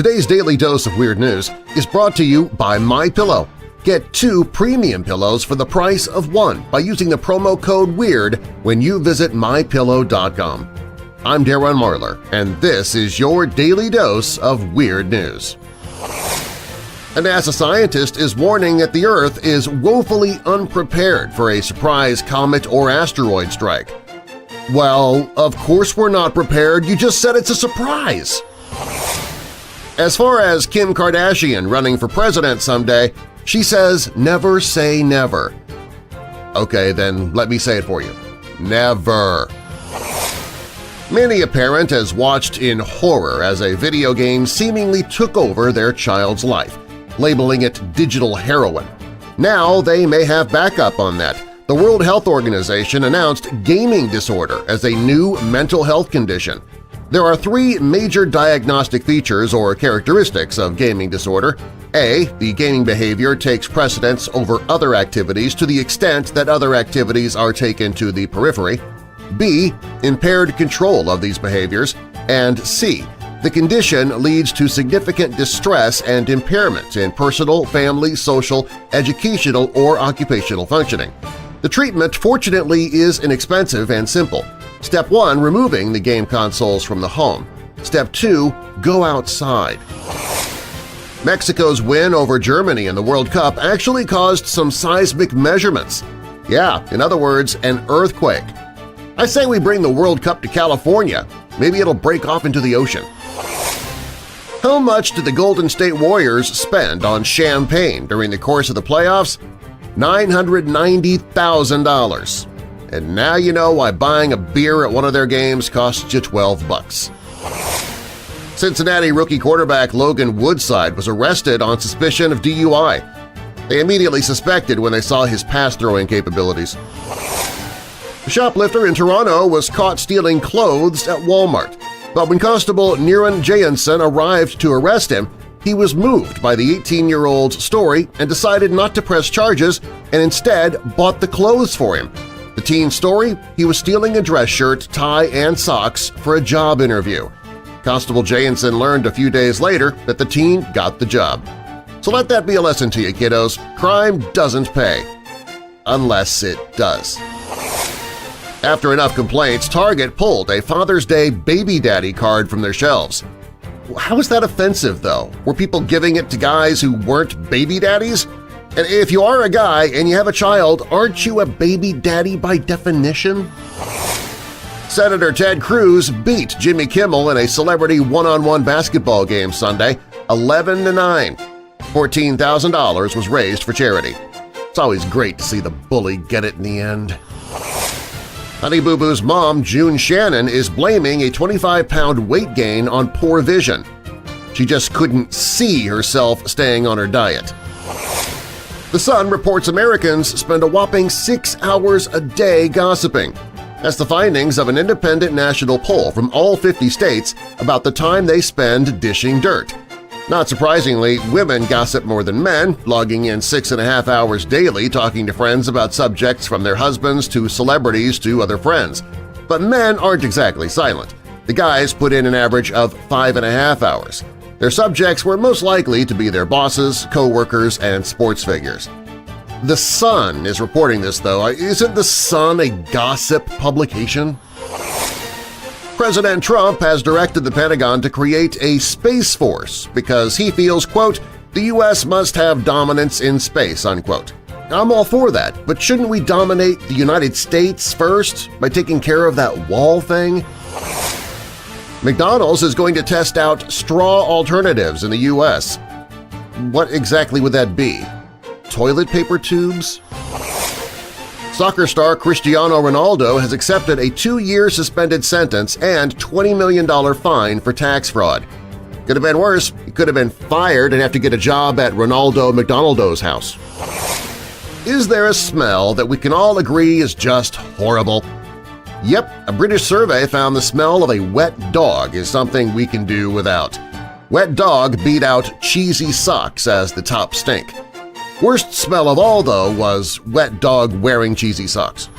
Today's Daily Dose of Weird News is brought to you by MyPillow. Get 2 premium pillows for the price of 1 by using the promo code WEIRD when you visit MyPillow.com. I'm Darren Marlar, and this is your Daily Dose of Weird News. A NASA scientist is warning that the Earth is woefully unprepared for a surprise comet or asteroid strike. Well, of course we're not prepared, you just said it's a surprise! As far as Kim Kardashian running for president someday, she says never say never. Okay, then let me say it for you. Never. Many a parent has watched in horror as a video game seemingly took over their child's life, labeling it digital heroin. Now they may have backup on that. The World Health Organization announced gaming disorder as a new mental health condition. There are 3 major diagnostic features or characteristics of gaming disorder. A. The gaming behavior takes precedence over other activities to the extent that other activities are taken to the periphery. B. Impaired control of these behaviors. And C. The condition leads to significant distress and impairment in personal, family, social, educational, or occupational functioning. The treatment, fortunately, is inexpensive and simple. Step 1 – removing the game consoles from the home. Step 2 – go outside. Mexico's win over Germany in the World Cup actually caused some seismic measurements. Yeah, in other words, an earthquake. I say we bring the World Cup to California. Maybe it'll break off into the ocean. How much did the Golden State Warriors spend on champagne during the course of the playoffs? $990,000. And now you know why buying a beer at one of their games costs you $12. Cincinnati rookie quarterback Logan Woodside was arrested on suspicion of DUI. They immediately suspected when they saw his pass-throwing capabilities. A shoplifter in Toronto was caught stealing clothes at Walmart, but when Constable Niran Jayanson arrived to arrest him, he was moved by the 18-year-old's story and decided not to press charges and instead bought the clothes for him. The teen's story? He was stealing a dress shirt, tie, and socks for a job interview. Constable Jayanson learned a few days later that the teen got the job. So let that be a lesson to you, kiddos. Crime doesn't pay. Unless it does. After enough complaints, Target pulled a Father's Day Baby Daddy card from their shelves. How is that offensive, though? Were people giving it to guys who weren't baby daddies? And if you are a guy and you have a child, aren't you a baby daddy by definition? Senator Ted Cruz beat Jimmy Kimmel in a celebrity one-on-one basketball game Sunday, 11-9. $14,000 was raised for charity. It's always great to see the bully get it in the end. Honey Boo Boo's mom, June Shannon, is blaming a 25-pound weight gain on poor vision. She just couldn't see herself staying on her diet. The Sun reports Americans spend a whopping 6 hours a day gossiping. That's the findings of an independent national poll from all 50 states about the time they spend dishing dirt. Not surprisingly, women gossip more than men, logging in 6.5 hours daily talking to friends about subjects from their husbands to celebrities to other friends. But men aren't exactly silent. The guys put in an average of 5.5 hours. Their subjects were most likely to be their bosses, co-workers, and sports figures. The Sun is reporting this, though. Isn't The Sun a gossip publication? President Trump has directed the Pentagon to create a Space Force because he feels, quote, the U.S. must have dominance in space, unquote. I'm all for that, but shouldn't we dominate the United States first by taking care of that wall thing? McDonald's is going to test out straw alternatives in the U.S. What exactly would that be? Toilet paper tubes? Soccer star Cristiano Ronaldo has accepted a 2-year suspended sentence and $20 million fine for tax fraud. Could have been worse. He could have been fired and have to get a job at Ronaldo McDonald's house. Is there a smell that we can all agree is just horrible? Yep, a British survey found the smell of a wet dog is something we can do without. Wet dog beat out cheesy socks as the top stink. Worst smell of all, though, was wet dog wearing cheesy socks.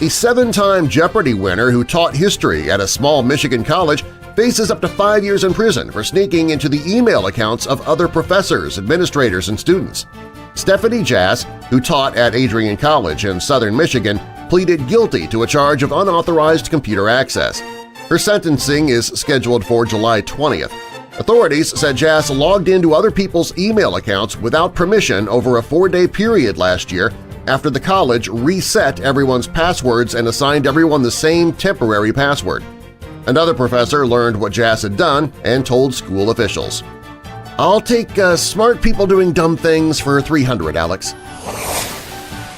A 7-time Jeopardy winner who taught history at a small Michigan college faces up to 5 years in prison for sneaking into the email accounts of other professors, administrators, and students. Stephanie Jass, who taught at Adrian College in southern Michigan, pleaded guilty to a charge of unauthorized computer access. Her sentencing is scheduled for July 20th. Authorities said Jass logged into other people's email accounts without permission over a 4-day period last year after the college reset everyone's passwords and assigned everyone the same temporary password. Another professor learned what Jass had done and told school officials. "I'll take smart people doing dumb things for $300, Alex."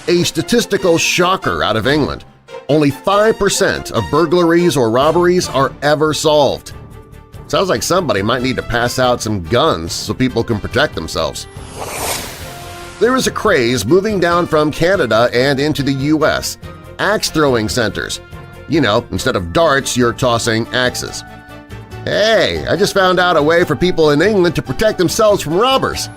A statistical shocker out of England. Only 5% of burglaries or robberies are ever solved. Sounds like somebody might need to pass out some guns so people can protect themselves. There is a craze moving down from Canada and into the U.S. Axe-throwing centers. You know, instead of darts, you're tossing axes. Hey, I just found out a way for people in England to protect themselves from robbers.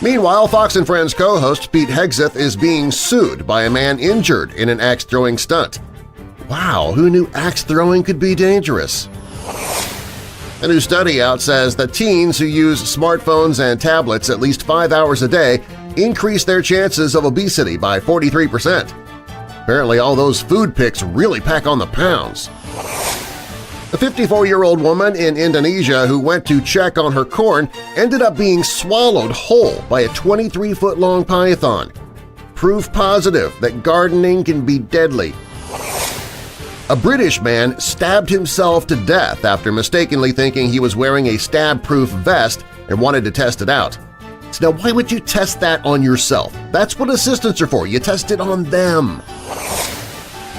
Meanwhile, Fox & Friends co-host Pete Hegseth is being sued by a man injured in an axe-throwing stunt. Wow, who knew axe-throwing could be dangerous? A new study out says that teens who use smartphones and tablets at least 5 hours a day increase their chances of obesity by 43%. Apparently all those food pics really pack on the pounds. A 54-year-old woman in Indonesia who went to check on her corn ended up being swallowed whole by a 23-foot-long python. Proof positive that gardening can be deadly. A British man stabbed himself to death after mistakenly thinking he was wearing a stab-proof vest and wanted to test it out. So now why would you test that on yourself? That's what assistants are for. You test it on them.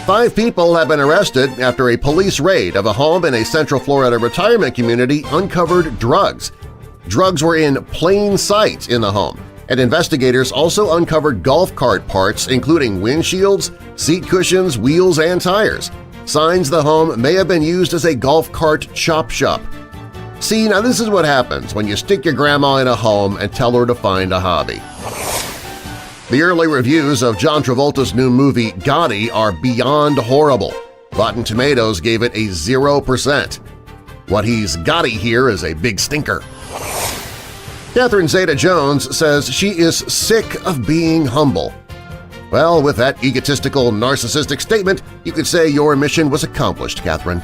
5 people have been arrested after a police raid of a home in a Central Florida retirement community uncovered drugs. Drugs were in plain sight in the home, and investigators also uncovered golf cart parts including windshields, seat cushions, wheels, and tires. Signs the home may have been used as a golf cart chop shop. See, now this is what happens when you stick your grandma in a home and tell her to find a hobby. The early reviews of John Travolta's new movie Gotti are beyond horrible. Rotten Tomatoes gave it a 0%. What he's gotti here is a big stinker. Catherine Zeta-Jones says she is sick of being humble. Well, with that egotistical, narcissistic statement, you could say your mission was accomplished, Catherine.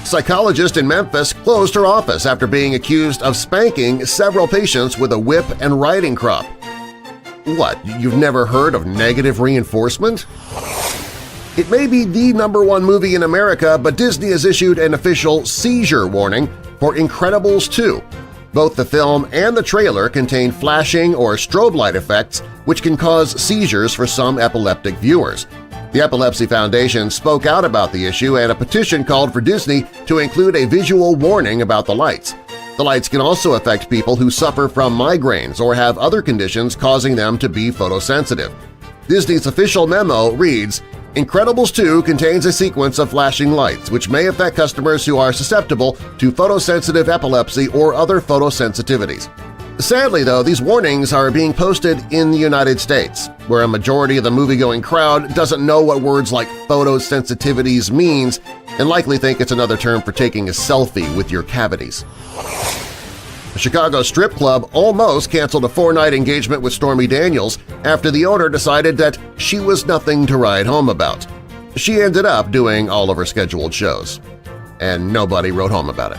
Psychologist in Memphis closed her office after being accused of spanking several patients with a whip and riding crop. What, you've never heard of negative reinforcement? It may be the #1 movie in America, but Disney has issued an official seizure warning for Incredibles 2. Both the film and the trailer contain flashing or strobe light effects which can cause seizures for some epileptic viewers. The Epilepsy Foundation spoke out about the issue, and a petition called for Disney to include a visual warning about the lights. The lights can also affect people who suffer from migraines or have other conditions causing them to be photosensitive. Disney's official memo reads, Incredibles 2 contains a sequence of flashing lights which may affect customers who are susceptible to photosensitive epilepsy or other photosensitivities. Sadly, though, these warnings are being posted in the United States, where a majority of the movie-going crowd doesn't know what words like photosensitivities means and likely think it's another term for taking a selfie with your cavities. A Chicago strip club almost canceled a 4-night engagement with Stormy Daniels after the owner decided that she was nothing to write home about. She ended up doing all of her scheduled shows, and nobody wrote home about it.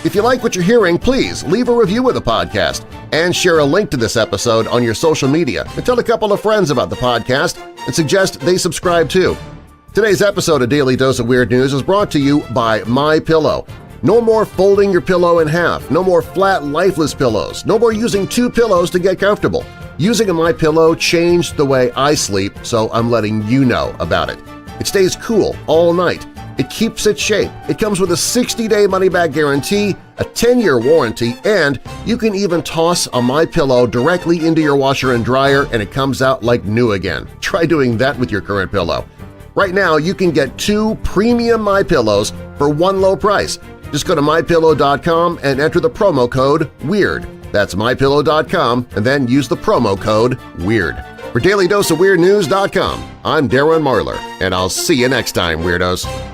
If you like what you're hearing, please leave a review of the podcast and share a link to this episode on your social media and tell a couple of friends about the podcast and suggest they subscribe too. Today's episode of Daily Dose of Weird News is brought to you by MyPillow. No more folding your pillow in half, no more flat, lifeless pillows, no more using 2 pillows to get comfortable. Using a MyPillow changed the way I sleep, so I'm letting you know about it. It stays cool all night. It keeps its shape. It comes with a 60-day money-back guarantee, a 10-year warranty, and you can even toss a MyPillow directly into your washer and dryer and it comes out like new again. Try doing that with your current pillow. Right now, you can get 2 premium MyPillows for one low price. Just go to MyPillow.com and enter the promo code WEIRD. That's MyPillow.com and then use the promo code WEIRD. For DailyDoseOfWeirdNews.com, I'm Darren Marlar, and I'll see you next time, Weirdos!